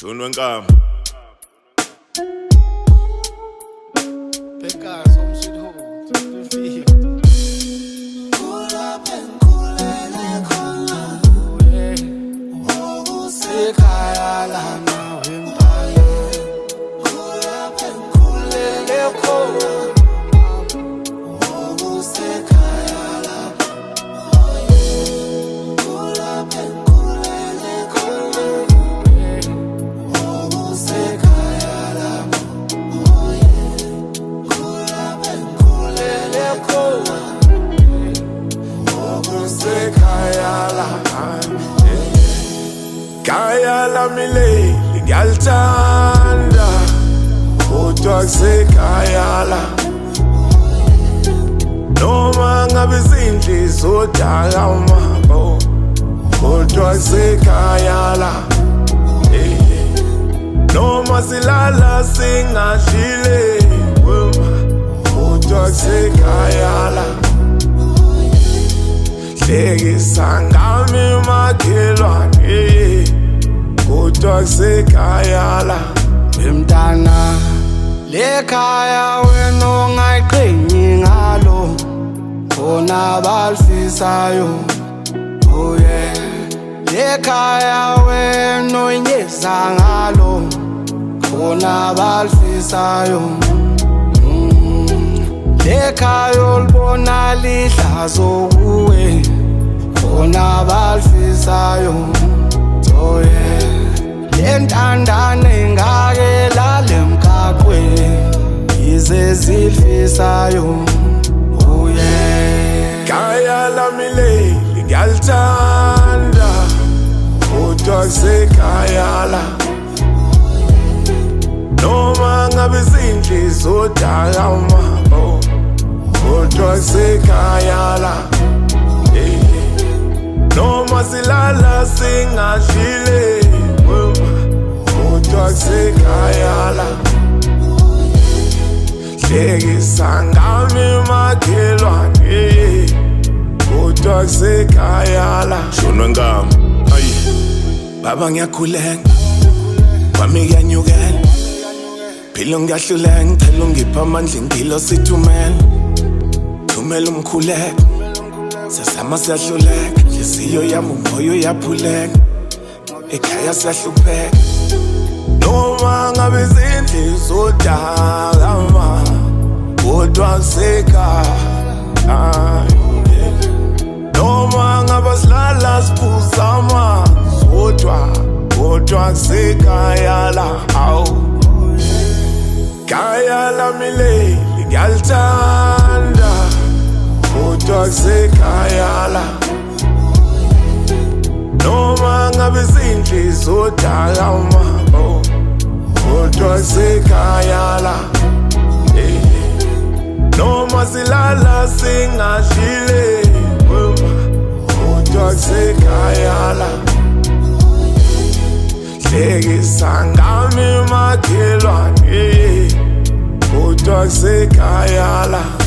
Shunwe Nkama. Bekas om sit hoved. Det er fint. Khaya Lami wempaya. Khulele khona. Khaya Lami. Khulele khona. Khaya Lami. Khulele khona. Khaya Lami. Khaya Lami leli ngiyalithanda kodwa kusekhaya Lami. Noma ngabe izindlu zodaka umabo kodwa kusekhaya Lami. Noma silala singadlile wema kodwa kusekhaya Lami. Hlekisa ngami makhelwane kodwa kusekhaya Lami. Mntana lekhaya wena ongayiqhenyi ngalo khona abalifisayo. Oh yeah, lekhaya wena onyeza ngalo khona abalifisayo. Lekhaya olibona lihlazo kuwe khona abalifisayo. Oh yeah, lentandane ngake lale mgaqweni ize zilifisayo. Oh yeah, Khaya Lami leli ngiyalithanda kodwa kusekhaya Lami. Noma ngabe izindlu zodaka umabo kodwa kusekhaya Lami. Noma silala singadlile wema kodwa kusekhaya Lami. Hlekisa ngami makhelwane kodwa kusekhaya Lami. Shunwe Nkama. Ayi baba ngiyakhuleka kwami kuyanyukela philo ngiyahluleka ngicela ungipha amandla ingilo sithumela thumela umkhuleko sasama siyahluleka inhliziyo yami umoya uyaphuleka ekhaya siyahlupheka. Noma ngabe izindlu zodaka kodwa kusekhaya. Noma ngabe silala siphuza amanzi kodwa kusekhaya Lami. Khaya Lami leli ngiyalithanda kodwa kusekhaya Lami. Noma ngabe izindlu zodaka umabo kodwa kusekhaya Lami. Noma silala singadlile wema kodwa kusekhaya Lami. Hlekisa ngami makhelwane kodwa kusekhaya Lami.